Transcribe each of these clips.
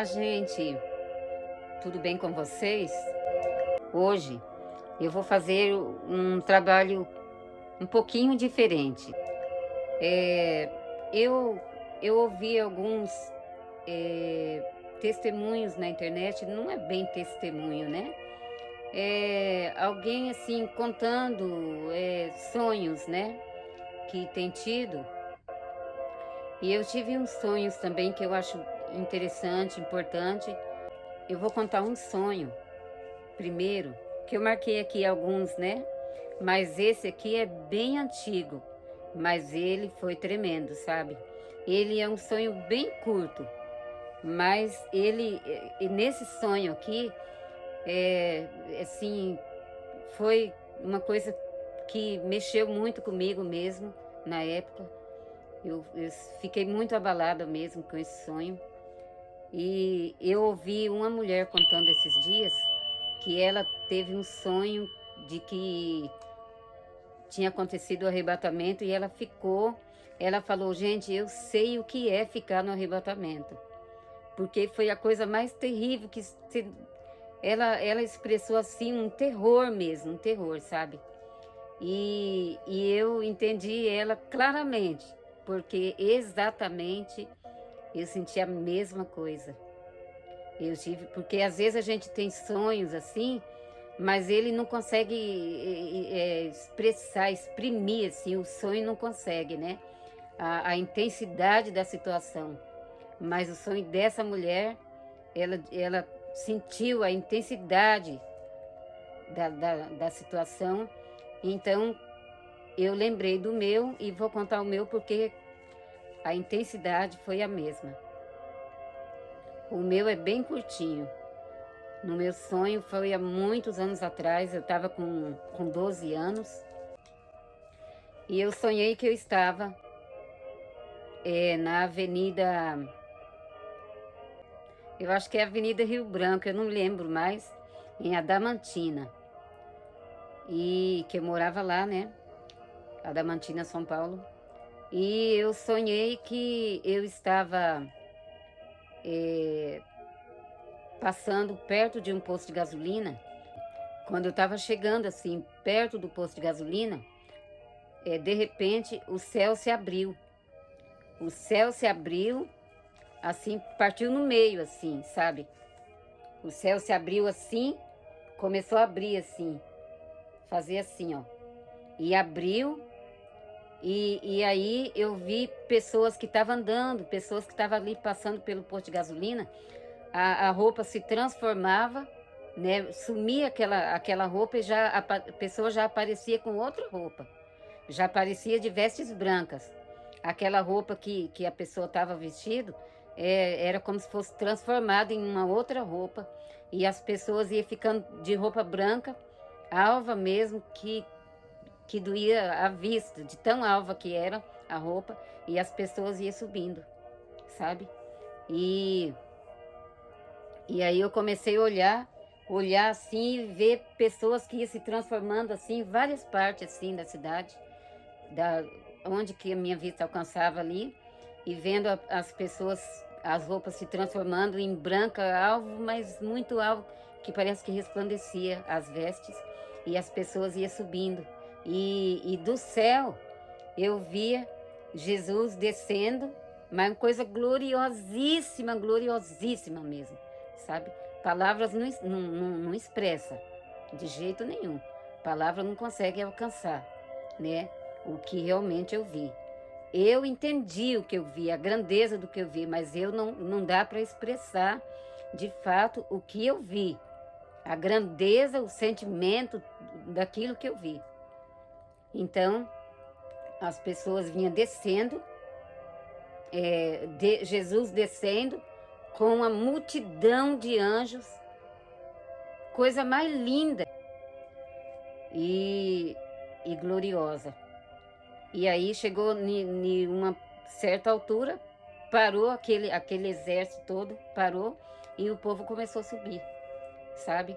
Olá, gente! Tudo bem com vocês? Hoje eu vou fazer um trabalho um pouquinho diferente. É, eu, eu ouvi alguns testemunhos na internet, não é bem testemunho, né? Alguém assim contando sonhos, né? Que tem tido. E eu tive uns sonhos também que eu acho interessante, importante. Eu vou contar um sonho primeiro, que eu marquei aqui alguns, né? Mas esse aqui é bem antigo, mas ele foi tremendo, sabe? Ele é um sonho bem curto, mas nesse sonho aqui, assim, foi uma coisa que mexeu muito comigo mesmo na época. Eu fiquei muito abalada mesmo com esse sonho. E eu ouvi uma mulher contando esses dias que ela teve um sonho de que tinha acontecido o arrebatamento e ela falou, gente, eu sei o que é ficar no arrebatamento, porque foi a coisa mais terrível ela expressou assim um terror mesmo, um terror, sabe? E eu entendi ela claramente, porque exatamente eu senti a mesma coisa. Porque às vezes a gente tem sonhos assim, mas ele não consegue expressar, exprimir assim, o sonho não consegue, né? A intensidade da situação. Mas o sonho dessa mulher, ela sentiu a intensidade da situação. Então, eu lembrei do meu e vou contar o meu porque a intensidade foi a mesma. O meu é bem curtinho. No meu sonho foi há muitos anos atrás, eu estava com 12 anos e eu sonhei que eu estava na avenida, eu acho que é a Avenida Rio Branco, eu não lembro mais, em Adamantina. E que eu morava lá, né? Adamantina, São Paulo. E eu sonhei que eu estava passando perto de um posto de gasolina. Quando eu estava chegando assim, perto do posto de gasolina, de repente o céu se abriu. O céu se abriu, assim, partiu no meio, assim, sabe? O céu se abriu assim, começou a abrir assim, fazer assim, ó. E abriu, e aí eu vi pessoas que estavam andando, pessoas que estavam ali passando pelo posto de gasolina. A roupa se transformava, né? Sumia aquela roupa e a pessoa já aparecia com outra roupa. Já aparecia de vestes brancas. Aquela roupa que a pessoa estava vestido era como se fosse transformada em uma outra roupa. E as pessoas iam ficando de roupa branca, alva mesmo, que doía a vista, de tão alva que era a roupa. E as pessoas iam subindo, sabe? E aí eu comecei a olhar assim e ver pessoas que iam se transformando assim em várias partes assim da cidade, onde que a minha vista alcançava ali, e vendo as pessoas, as roupas se transformando em branca, alvo, mas muito alvo, que parece que resplandecia as vestes, e as pessoas iam subindo. E do céu eu via Jesus descendo, mas uma coisa gloriosíssima, gloriosíssima mesmo, sabe? Palavras não expressa de jeito nenhum. Palavra não consegue alcançar, né? O que realmente eu vi. Eu entendi o que eu vi, a grandeza do que eu vi, mas eu não dá para expressar de fato o que eu vi. A grandeza, o sentimento daquilo que eu vi. Então, as pessoas vinham descendo, Jesus descendo com uma multidão de anjos, coisa mais linda e gloriosa. E aí chegou em uma certa altura, parou aquele exército todo, parou e o povo começou a subir, sabe?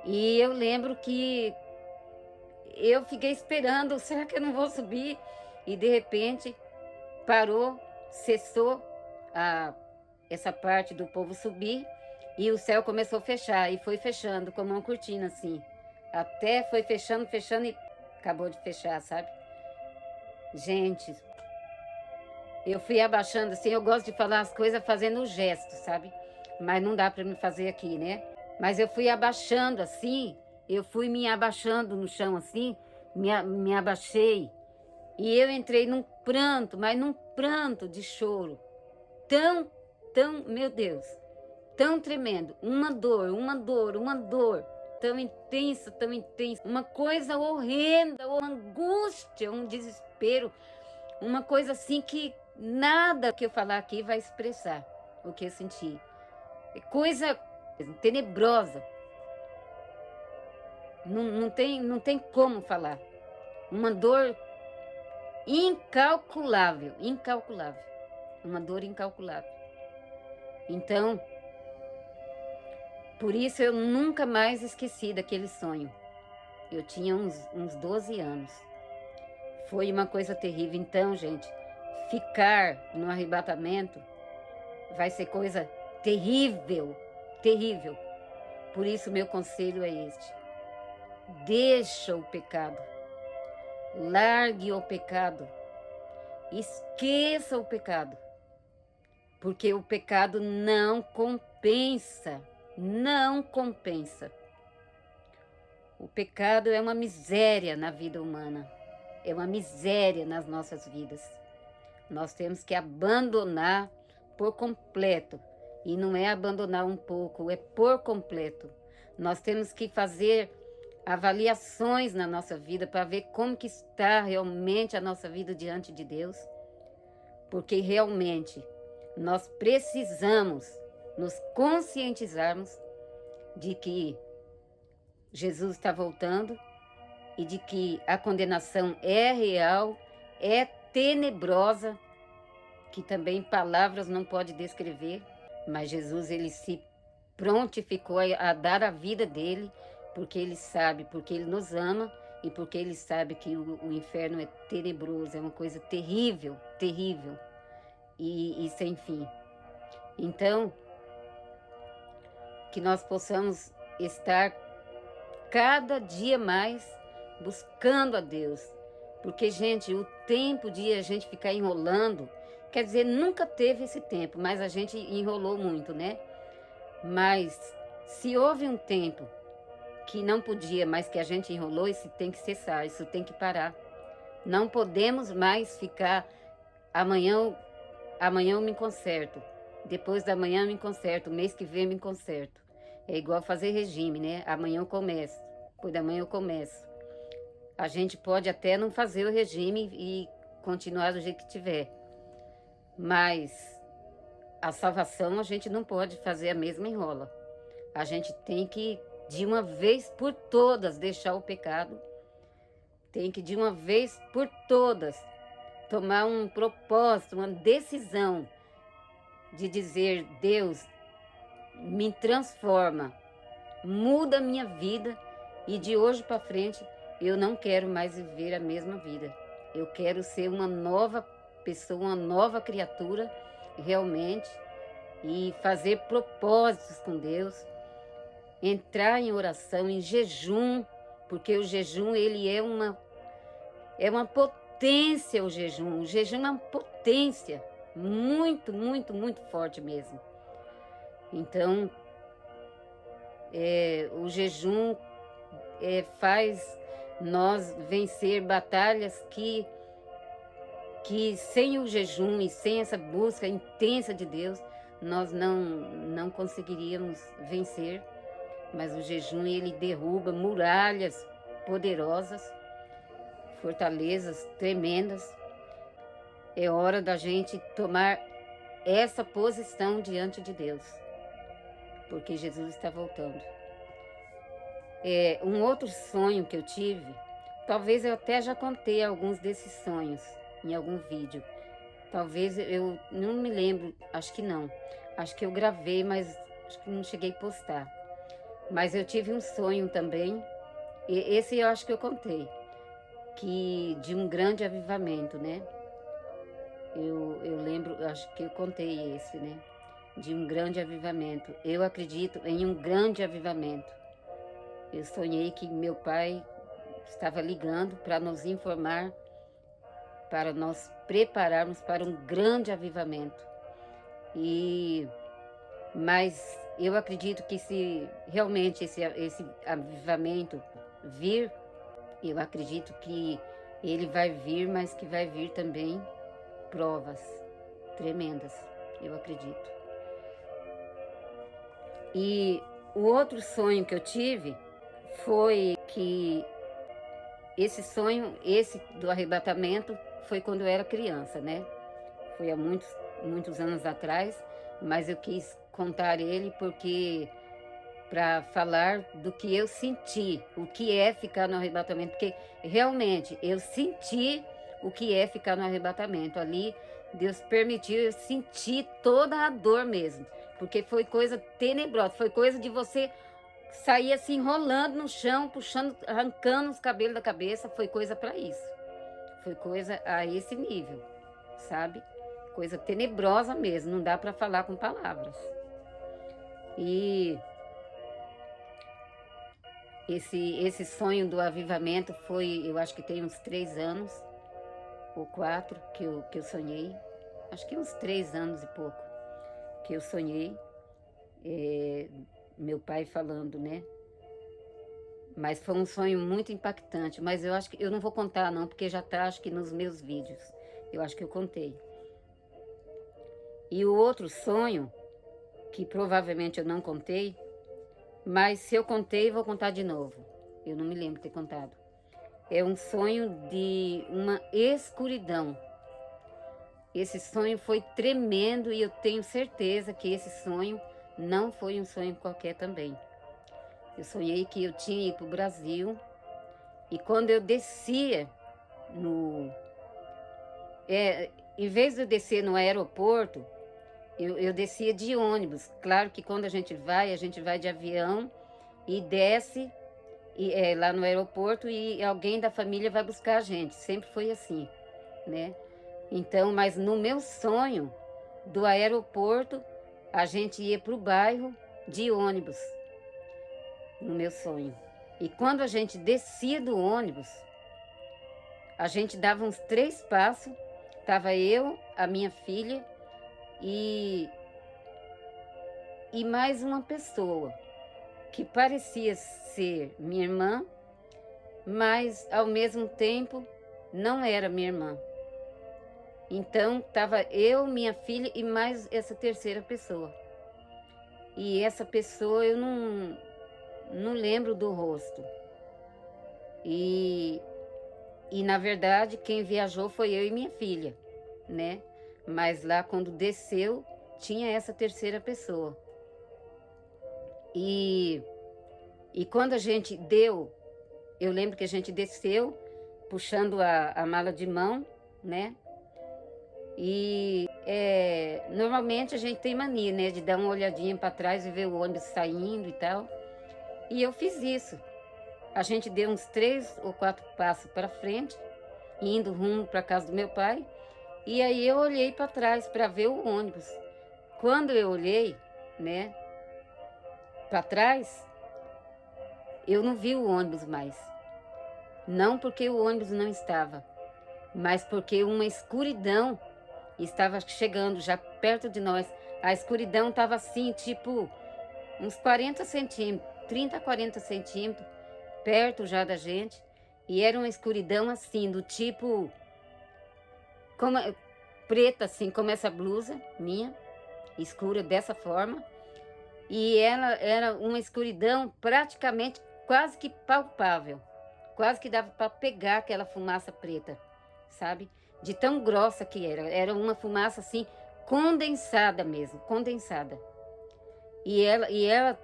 E eu lembro que eu fiquei esperando, será que eu não vou subir? E de repente parou, cessou essa parte do povo subir E o céu começou a fechar, e foi fechando, como uma cortina, assim. Até foi fechando, fechando, e acabou de fechar, sabe? Gente, eu fui abaixando, assim, eu gosto de falar as coisas fazendo o gesto, sabe? Mas não dá para me fazer aqui, né? Mas eu fui abaixando, assim, eu fui me abaixando no chão, assim, me abaixei. E eu entrei num pranto, mas num pranto de choro. Meu Deus, tão tremendo. Uma dor, uma dor, uma dor. Tão intensa, tão intensa. Uma coisa horrenda, uma angústia, um desespero. Uma coisa assim que nada que eu falar aqui vai expressar o que eu senti. É coisa tenebrosa. Não tem como falar. Uma dor incalculável, incalculável. Uma dor incalculável. Então, por isso eu nunca mais esqueci daquele sonho. Eu tinha uns 12 anos. Foi uma coisa terrível. Então, gente, ficar no arrebatamento vai ser coisa terrível, terrível. Por isso, meu conselho é este: deixa o pecado, largue o pecado, esqueça o pecado, porque o pecado não compensa, não compensa. O pecado é uma miséria na vida humana, é uma miséria nas nossas vidas. Nós temos que abandonar por completo. E não é abandonar um pouco, é por completo. Nós temos que fazer avaliações na nossa vida para ver como que está realmente a nossa vida diante de Deus. Porque realmente nós precisamos nos conscientizarmos de que Jesus está voltando e de que a condenação é real, é tenebrosa, que também palavras não pode descrever, mas Jesus, ele se prontificou a dar a vida dele, porque ele sabe, porque ele nos ama e porque ele sabe que o inferno é tenebroso, é uma coisa terrível, terrível e sem fim. Então, que nós possamos estar cada dia mais buscando a Deus, porque, gente, o tempo de a gente ficar enrolando, quer dizer, nunca teve esse tempo, mas a gente enrolou muito, né? Mas se houve um tempo que não podia, mas que a gente enrolou, isso tem que cessar, isso tem que parar. Não podemos mais ficar, amanhã eu me conserto, depois da manhã eu me conserto, mês que vem eu me conserto. É igual fazer regime, né? Amanhã eu começo, depois da manhã eu começo. A gente pode até não fazer o regime e continuar do jeito que tiver, mas a salvação a gente não pode fazer a mesma enrola. A gente tem que, de uma vez por todas, deixar o pecado. Tem que, de uma vez por todas, tomar um propósito, uma decisão de dizer: Deus, me transforma, muda a minha vida e de hoje para frente eu não quero mais viver a mesma vida. Eu quero ser uma nova pessoa, uma nova criatura realmente e fazer propósitos com Deus, entrar em oração, em jejum, porque o jejum ele é uma potência, o jejum é uma potência muito, muito, muito forte mesmo. Então, o jejum faz nós vencer batalhas que sem o jejum e sem essa busca intensa de Deus, nós não conseguiríamos vencer. Mas o jejum, ele derruba muralhas poderosas, fortalezas tremendas. É hora da gente tomar essa posição diante de Deus, porque Jesus está voltando. Um outro sonho que eu tive, talvez eu até já contei alguns desses sonhos em algum vídeo. Talvez eu não me lembro, acho que não. Acho que eu gravei, mas acho que não cheguei a postar. Mas eu tive um sonho também, e esse eu acho que eu contei, que de um grande avivamento, né? Eu lembro, acho que eu contei esse, né? de um grande avivamento. Eu acredito em um grande avivamento. Eu sonhei que meu pai estava ligando para nos informar, para nós prepararmos para um grande avivamento. Mas eu acredito que se realmente esse avivamento vir, eu acredito que ele vai vir, mas que vai vir também provas tremendas, eu acredito. E o outro sonho que eu tive foi que esse do arrebatamento, foi quando eu era criança, né? Foi há muitos anos atrás, mas eu quis contar ele porque para falar do que eu senti, o que é ficar no arrebatamento, porque realmente eu senti o que é ficar no arrebatamento. Ali Deus permitiu eu sentir toda a dor mesmo, porque foi coisa tenebrosa, foi coisa de você sair assim rolando no chão, puxando, arrancando os cabelos da cabeça, foi coisa para isso. Foi coisa a esse nível, sabe? Coisa tenebrosa mesmo, não dá para falar com palavras. E esse sonho do avivamento foi, eu acho que tem uns 3 anos ou 4 que eu sonhei. Acho que uns 3 anos e pouco que eu sonhei. Meu pai falando, né? Mas foi um sonho muito impactante. Mas eu acho que eu não vou contar não, porque já tá, acho que nos meus vídeos. Eu acho que eu contei. E o outro sonho, que provavelmente eu não contei, mas se eu contei, vou contar de novo. Eu não me lembro de ter contado. É um sonho de uma escuridão. Esse sonho foi tremendo e eu tenho certeza que esse sonho não foi um sonho qualquer também. Eu sonhei que eu tinha ido para o Brasil e quando eu descia em vez de eu descer no aeroporto, eu descia de ônibus. Claro que quando a gente vai de avião e desce lá no aeroporto e alguém da família vai buscar a gente. Sempre foi assim, né? Então, mas no meu sonho, do aeroporto, a gente ia para o bairro de ônibus, no meu sonho. E quando a gente descia do ônibus, a gente dava uns 3 passos, estava eu, a minha filha e mais uma pessoa que parecia ser minha irmã, mas ao mesmo tempo não era minha irmã. Então estava eu, minha filha e mais essa terceira pessoa. E essa pessoa eu não lembro do rosto. E na verdade quem viajou foi eu e minha filha, né? Mas lá quando desceu tinha essa terceira pessoa. E quando a gente deu, eu lembro que a gente desceu puxando a mala de mão, né? E normalmente a gente tem mania, né, de dar uma olhadinha para trás e ver o ônibus saindo e tal. E eu fiz isso. A gente deu uns 3 ou 4 passos para frente, indo rumo para a casa do meu pai. E aí eu olhei para trás para ver o ônibus. Quando eu olhei, né, para trás, eu não vi o ônibus mais. Não porque o ônibus não estava, mas porque uma escuridão estava chegando já perto de nós. A escuridão estava assim, tipo, uns 40 centímetros, 30 a 40 centímetros, perto já da gente. E era uma escuridão assim, do tipo, como, preta assim, como essa blusa minha, escura dessa forma. E ela era uma escuridão praticamente quase que palpável. Quase que dava para pegar aquela fumaça preta, sabe? De tão grossa que era. Era uma fumaça assim, condensada mesmo, condensada. E ela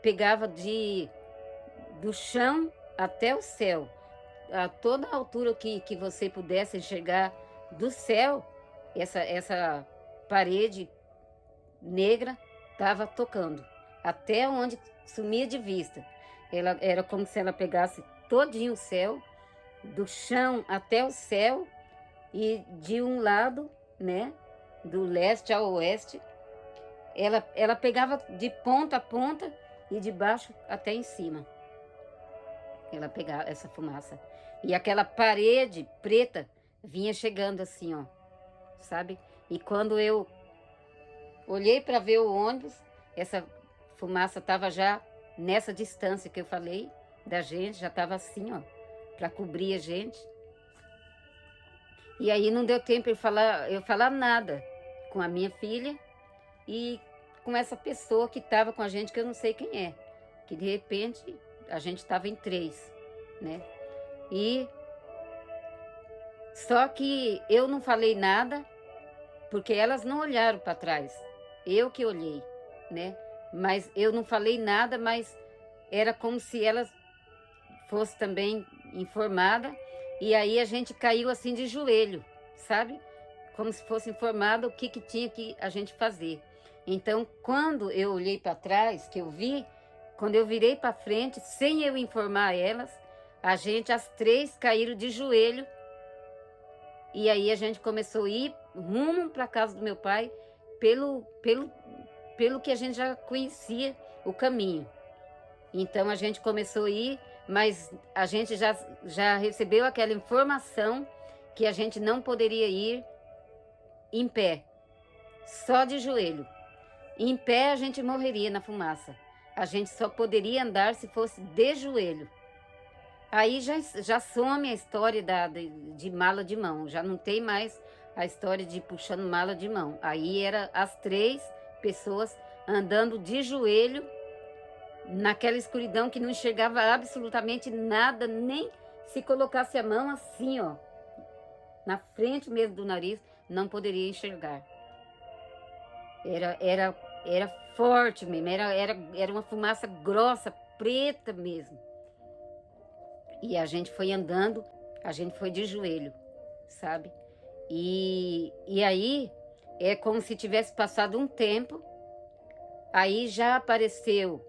pegava do chão até o céu. A toda a altura que você pudesse enxergar do céu, essa parede negra estava tocando. Até onde sumia de vista. Ela era como se ela pegasse todinho o céu, do chão até o céu, e de um lado, né, do leste ao oeste, ela pegava de ponta a ponta e de baixo até em cima. Ela pegava essa fumaça. E aquela parede preta vinha chegando assim, ó, sabe? E quando eu olhei para ver o ônibus, essa fumaça estava já nessa distância que eu falei da gente, já estava assim, ó, para cobrir a gente. E aí não deu tempo eu falar nada com a minha filha e com essa pessoa que estava com a gente, que eu não sei quem é. Que de repente a gente estava em 3, né? E só que eu não falei nada, porque elas não olharam para trás. Eu que olhei, né? Mas eu não falei nada, mas era como se elas fossem também informadas. E aí a gente caiu assim de joelho, sabe? Como se fosse informada o que tinha que a gente fazer. Então, quando eu olhei para trás, que eu vi, quando eu virei para frente, sem eu informar elas, as 3 caíram de joelho. E aí a gente começou a ir rumo para a casa do meu pai, pelo que a gente já conhecia o caminho. Então a gente começou a ir, mas a gente já recebeu aquela informação que a gente não poderia ir em pé, só de joelho. Em pé a gente morreria na fumaça. A gente só poderia andar se fosse de joelho. Aí já some a história de mala de mão, já não tem mais a história de puxando mala de mão. Aí era as 3 pessoas andando de joelho naquela escuridão que não enxergava absolutamente nada, nem se colocasse a mão assim, ó, na frente mesmo do nariz, não poderia enxergar. Era forte mesmo, era uma fumaça grossa, preta mesmo. E a gente foi andando, a gente foi de joelho, sabe? E aí é como se tivesse passado um tempo, aí já apareceu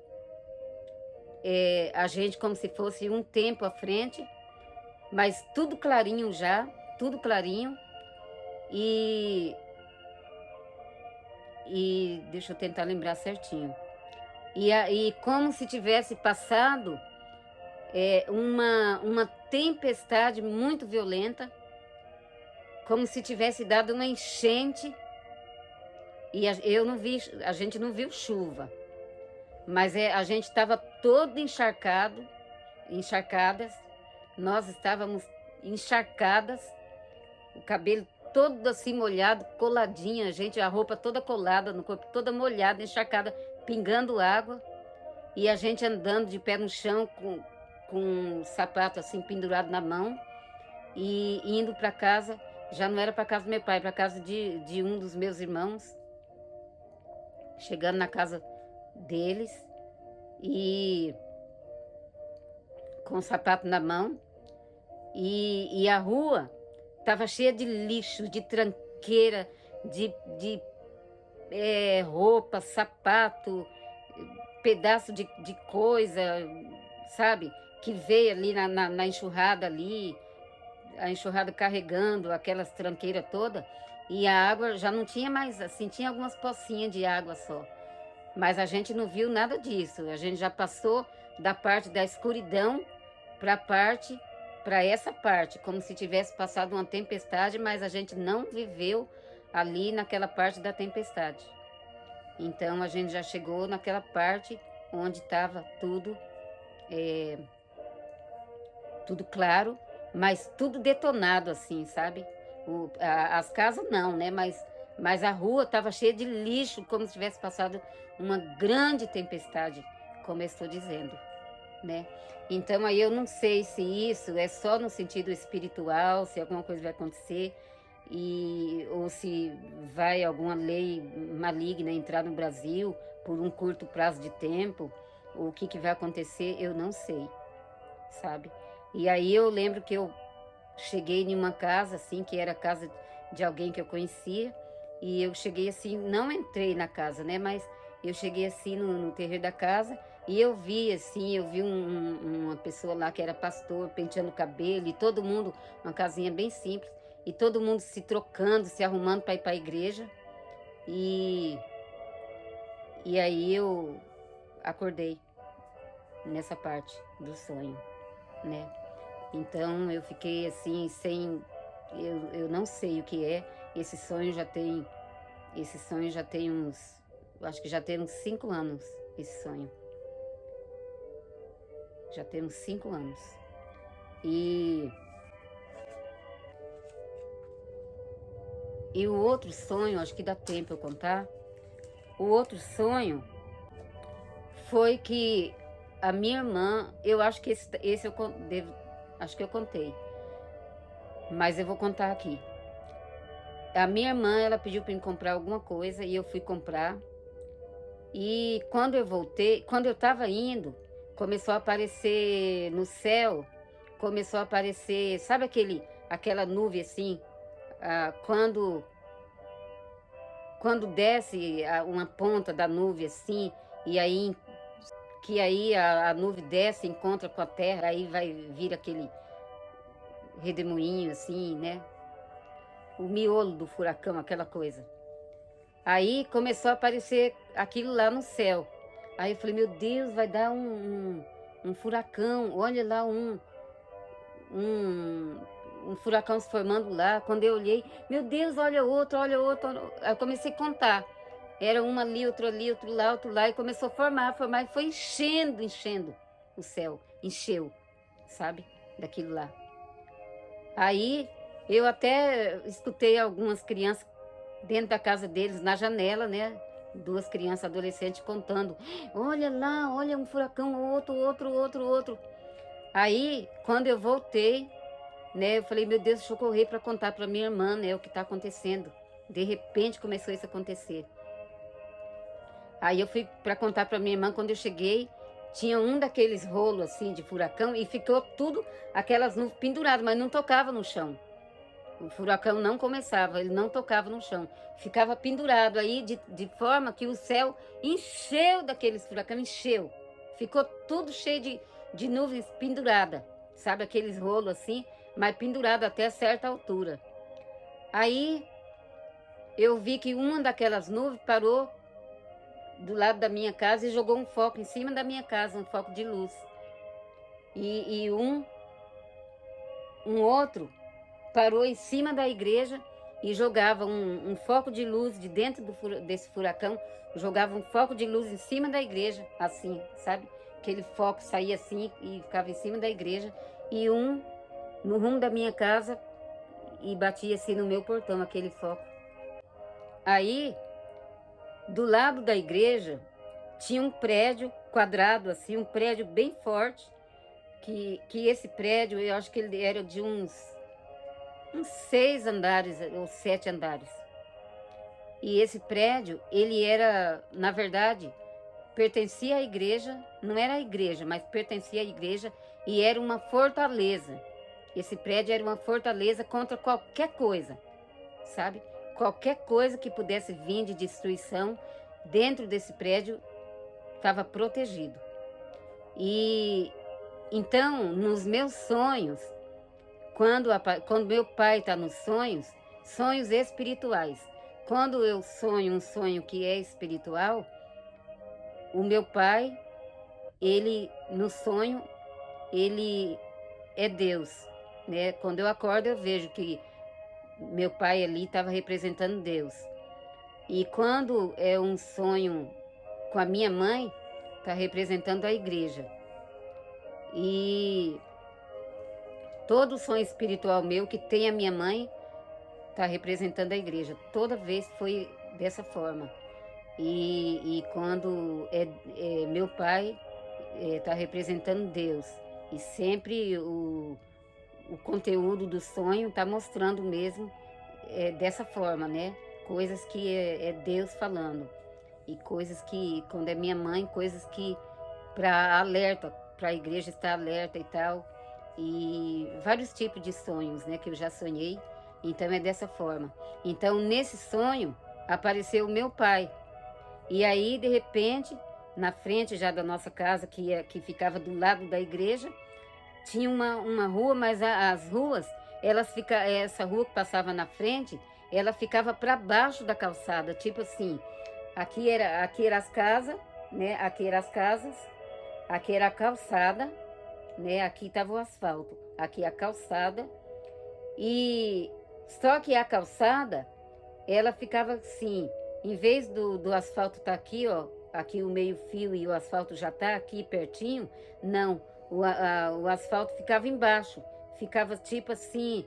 a gente como se fosse um tempo à frente, mas tudo clarinho já, tudo clarinho. E deixa eu tentar lembrar certinho. E como se tivesse passado uma tempestade muito violenta, como se tivesse dado uma enchente. E a gente não viu chuva, mas a gente estava todo encharcadas, nós estávamos encharcadas, o cabelo todo assim molhado, coladinha, a roupa toda colada no corpo, toda molhada, encharcada, pingando água, e a gente andando de pé no chão com um sapato assim pendurado na mão e indo para casa. Já não era para casa do meu pai, para casa de um dos meus irmãos. Chegando na casa deles e com o sapato na mão, e a rua estava cheia de lixo, de tranqueira, de roupa, sapato, pedaço de coisa, sabe? Que veio ali na enxurrada ali, a enxurrada carregando aquelas tranqueiras todas, e a água já não tinha mais, assim, tinha algumas pocinhas de água só. Mas a gente não viu nada disso, a gente já passou da parte da escuridão para essa parte, como se tivesse passado uma tempestade, mas a gente não viveu ali naquela parte da tempestade. Então a gente já chegou naquela parte onde estava tudo claro, mas tudo detonado assim, sabe? As casas não, né? Mas a rua estava cheia de lixo, como se tivesse passado uma grande tempestade, como eu estou dizendo, né? Então aí eu não sei se isso é só no sentido espiritual, se alguma coisa vai acontecer, ou se vai alguma lei maligna entrar no Brasil por um curto prazo de tempo, o que vai acontecer, eu não sei, sabe? E aí eu lembro que eu cheguei em uma casa, assim, que era a casa de alguém que eu conhecia, e eu cheguei assim, não entrei na casa, né, mas eu cheguei assim no terreiro da casa, e eu vi assim, uma pessoa lá que era pastor, penteando o cabelo, e todo mundo, uma casinha bem simples, e todo mundo se trocando, se arrumando para ir para a igreja, e E aí eu acordei nessa parte do sonho, né? Então eu fiquei assim, sem. Eu não sei o que é. Esse sonho já tem. Esse sonho já tem uns. Acho que já tem uns 5 anos. Esse sonho. Já tem uns 5 anos. E o outro sonho, acho que dá tempo eu contar. O outro sonho foi que a minha irmã, eu acho que esse eu devo, acho que eu contei, mas eu vou contar aqui. A minha irmã, ela pediu para mim comprar alguma coisa e eu fui comprar. E quando eu voltei, quando eu estava indo, começou a aparecer no céu, começou a aparecer, sabe aquela nuvem assim, quando desce uma ponta da nuvem assim, e aí que aí a nuvem desce, encontra com a terra, aí vai vir aquele redemoinho assim, né? O miolo do furacão, aquela coisa. Aí começou a aparecer aquilo lá no céu. Aí eu falei, meu Deus, vai dar um furacão. Olha lá um furacão se formando lá. Quando eu olhei, meu Deus, olha outro, olha outro. Aí eu comecei a contar. Era um ali, outro lá, outro lá. E começou a formar. E foi enchendo o céu. Encheu, sabe? Daquilo lá. Aí eu até escutei algumas crianças dentro da casa deles, na janela, né? 2 crianças adolescentes contando. Olha lá, olha um furacão, outro. Aí, quando eu voltei, né? Eu falei, meu Deus, deixa eu correr para contar para minha irmã, né? O que está acontecendo. De repente começou isso a acontecer. Aí eu fui para contar para minha irmã, quando eu cheguei, tinha um daqueles rolos assim de furacão e ficou tudo, aquelas nuvens penduradas, mas não tocava no chão. O furacão não começava, ele não tocava no chão. Ficava pendurado aí de forma que o céu encheu daqueles furacão, encheu. Ficou tudo cheio de nuvens pendurada, sabe? Aqueles rolos assim, mas pendurado até certa altura. Aí eu vi que uma daquelas nuvens parou do lado da minha casa e jogou um foco em cima da minha casa, um foco de luz. E um outro parou em cima da igreja e jogava um foco de luz de dentro desse furacão, jogava um foco de luz em cima da igreja, assim, sabe? Aquele foco saía assim e ficava em cima da igreja, e um no rumo da minha casa e batia assim no meu portão, aquele foco. Aí, do lado da igreja, tinha um prédio quadrado, assim, um prédio bem forte, que esse prédio, eu acho que ele era de uns 6 andares ou 7 andares. E esse prédio, ele era, na verdade, pertencia à igreja, não era a igreja, mas pertencia à igreja e era uma fortaleza. Esse prédio era uma fortaleza contra qualquer coisa, sabe? Qualquer coisa que pudesse vir de destruição, dentro desse prédio estava protegido. E então, nos meus sonhos, quando meu pai está nos sonhos espirituais, quando eu sonho um sonho que é espiritual, o meu pai, ele, no sonho, ele é Deus, né? Quando eu acordo, eu vejo que meu pai ali estava representando Deus. E quando é um sonho com a minha mãe, está representando a igreja. E todo sonho espiritual meu que tem a minha mãe está representando a igreja. Toda vez foi dessa forma. E quando meu pai está representando Deus. E sempre o conteúdo do sonho está mostrando mesmo dessa forma, né? Coisas que é Deus falando. E coisas que, quando é minha mãe, coisas que para alerta, para a igreja estar alerta e tal. E vários tipos de sonhos, né, que eu já sonhei. Então é dessa forma. Então nesse sonho apareceu o meu pai. E aí de repente, na frente já da nossa casa, que ficava do lado da igreja, tinha uma rua, mas as ruas, essa rua que passava na frente, ela ficava para baixo da calçada, tipo assim, Aqui era as casas, né? Aqui eram as casas, aqui era a calçada, né? Aqui estava o asfalto, aqui a calçada. E só que a calçada, ela ficava assim, em vez do asfalto estar aqui, ó, aqui o meio-fio e o asfalto já tá aqui pertinho, não, o asfalto ficava embaixo, ficava tipo assim,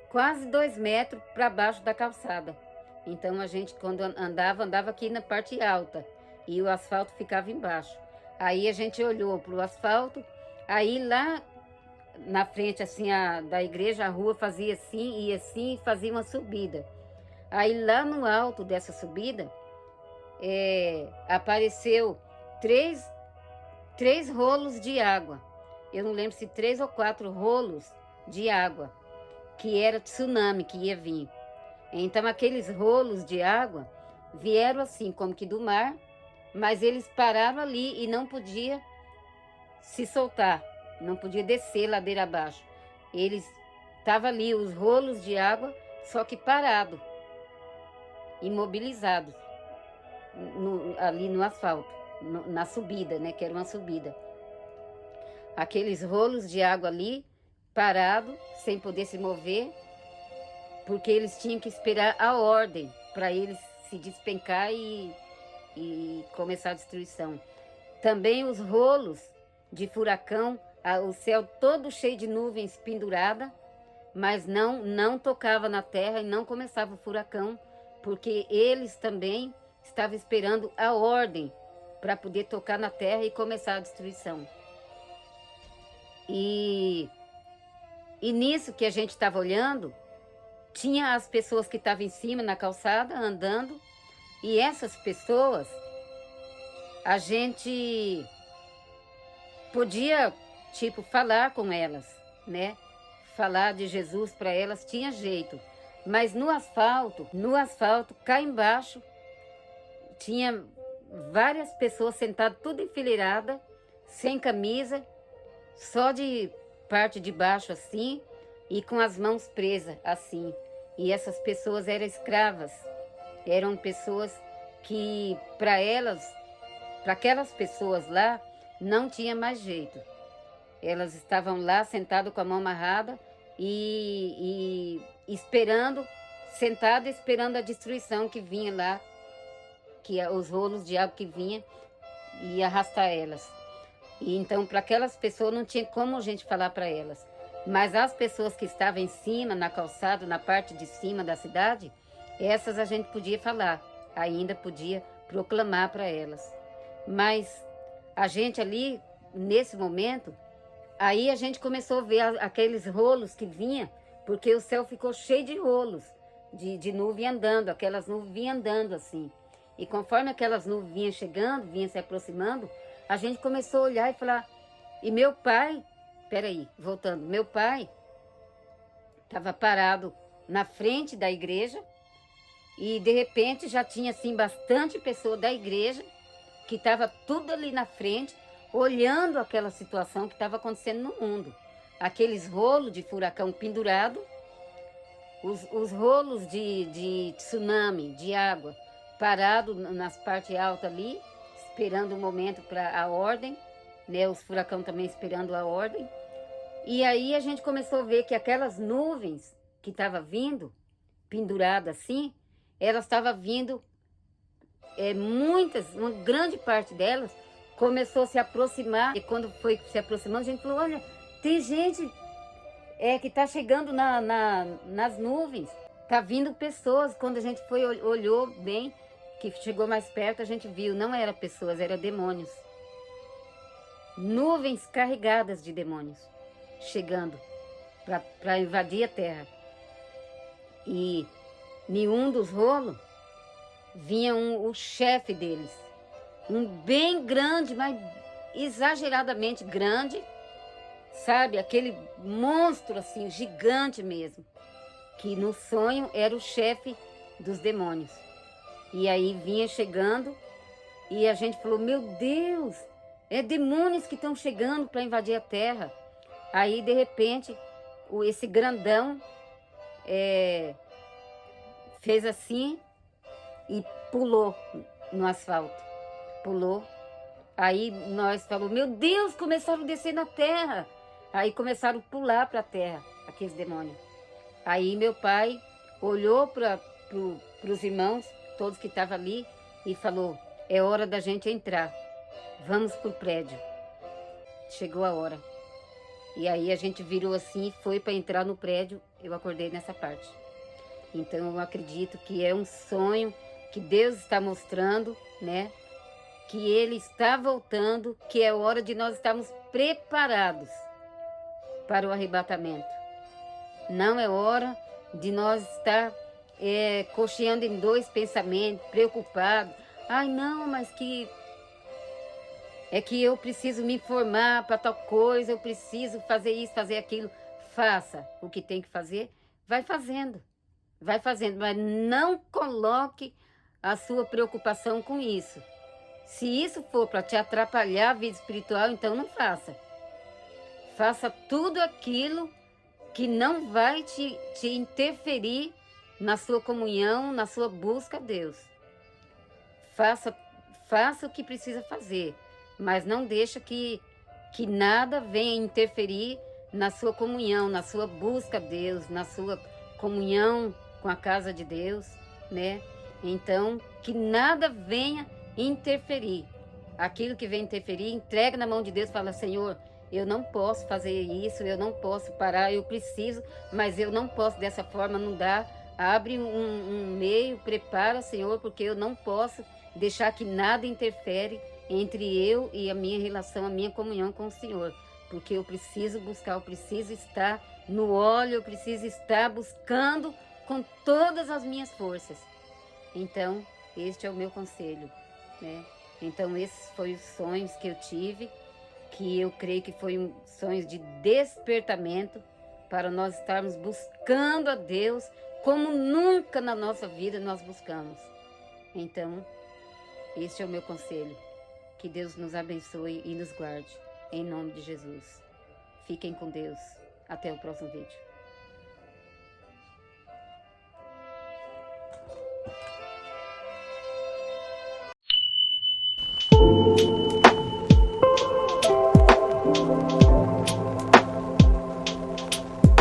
quase 2 metros para baixo da calçada. Então a gente, quando andava aqui na parte alta e o asfalto ficava embaixo. Aí a gente olhou para o asfalto, aí lá na frente assim da igreja, a rua fazia assim, ia assim e fazia uma subida. Aí lá no alto dessa subida, apareceu três rolos de água. Eu não lembro se 3 ou 4 rolos de água, que era tsunami que ia vir. Então aqueles rolos de água vieram assim, como que do mar, mas eles pararam ali e não podia se soltar, não podia descer ladeira abaixo. Eles estavam ali, os rolos de água, só que parado, imobilizados, ali no asfalto, na subida, né, que era uma subida. Aqueles rolos de água ali, parado, sem poder se mover, porque eles tinham que esperar a ordem para eles se despencar e começar a destruição. Também os rolos de furacão, o céu todo cheio de nuvens pendurada, mas não tocava na terra e não começava o furacão, porque eles também estavam esperando a ordem para poder tocar na terra e começar a destruição. E nisso que a gente estava olhando, tinha as pessoas que estavam em cima na calçada andando, e essas pessoas a gente podia tipo falar com elas, né? Falar de Jesus para elas tinha jeito, mas no asfalto cá embaixo tinha várias pessoas sentadas tudo enfileirada, sem camisa, só de parte de baixo assim e com as mãos presas assim. E essas pessoas eram escravas, eram pessoas que para aquelas pessoas lá não tinha mais jeito. Elas estavam lá sentadas com a mão amarrada e esperando, sentada esperando a destruição que vinha lá, que os rolos de água que vinha e arrastar elas. E então para aquelas pessoas não tinha como a gente falar para elas. Mas as pessoas que estavam em cima, na calçada, na parte de cima da cidade, essas a gente podia falar, ainda podia proclamar para elas. Mas a gente ali, nesse momento, aí a gente começou a ver aqueles rolos que vinha, porque o céu ficou cheio de rolos, de nuvem andando, aquelas nuvens vinham andando assim. E conforme aquelas nuvens vinham chegando, vinham se aproximando, a gente começou a olhar e falar, e meu pai, peraí, voltando, meu pai estava parado na frente da igreja e de repente já tinha assim bastante pessoa da igreja que estava tudo ali na frente, olhando aquela situação que estava acontecendo no mundo. Aqueles rolos de furacão pendurado, os rolos de tsunami, de água, parado nas partes altas ali, esperando o momento para a ordem, né? Os furacão também esperando a ordem. E aí a gente começou a ver que aquelas nuvens que estavam vindo, penduradas assim, elas estavam vindo, uma grande parte delas começou a se aproximar. E quando foi se aproximando, a gente falou, olha, tem gente que está chegando nas nuvens, tá vindo pessoas. Quando a gente foi, olhou bem, que chegou mais perto, a gente viu, não era pessoas, era demônios. Nuvens carregadas de demônios, chegando para invadir a terra. E nenhum dos rolos vinha o chefe deles, um bem grande, mas exageradamente grande, sabe? Aquele monstro assim, gigante mesmo, que no sonho era o chefe dos demônios. E aí vinha chegando e a gente falou, meu Deus, é demônios que estão chegando para invadir a terra. Aí de repente, esse grandão fez assim e pulou no asfalto. Pulou. Aí nós falamos, meu Deus, começaram a descer na terra. Aí começaram a pular para a terra, aqueles demônios. Aí meu pai olhou para os irmãos, todos que estavam ali, e falou, é hora da gente entrar. Vamos pro prédio. Chegou a hora. E aí a gente virou assim e foi para entrar no prédio. Eu acordei nessa parte. Então eu acredito que é um sonho que Deus está mostrando, né? Que Ele está voltando, que é hora de nós estarmos preparados para o arrebatamento. Não é hora de nós estar cocheando em dois pensamentos, preocupados. Ai, não, mas que eu preciso me informar para tal coisa, eu preciso fazer isso, fazer aquilo. Faça o que tem que fazer, vai fazendo, mas não coloque a sua preocupação com isso. Se isso for para te atrapalhar a vida espiritual, então não faça. Faça tudo aquilo que não vai te interferir na sua comunhão, na sua busca a Deus. Faça o que precisa fazer, mas não deixa que nada venha interferir na sua comunhão, na sua busca a Deus, na sua comunhão com a casa de Deus, né? Então, que nada venha interferir. Aquilo que vem interferir, entrega na mão de Deus, fala, Senhor, eu não posso fazer isso, eu não posso parar, eu preciso, mas eu não posso dessa forma, não dá. Abre um meio, prepara, Senhor, porque eu não posso deixar que nada interfere entre eu e a minha relação, a minha comunhão com o Senhor. Porque eu preciso buscar, eu preciso estar no óleo, eu preciso estar buscando com todas as minhas forças. Então, este é o meu conselho, né? Então, esses foram os sonhos que eu tive, que eu creio que foram sonhos de despertamento para nós estarmos buscando a Deus como nunca na nossa vida nós buscamos. Então, este é o meu conselho. Que Deus nos abençoe e nos guarde. Em nome de Jesus. Fiquem com Deus. Até o próximo vídeo.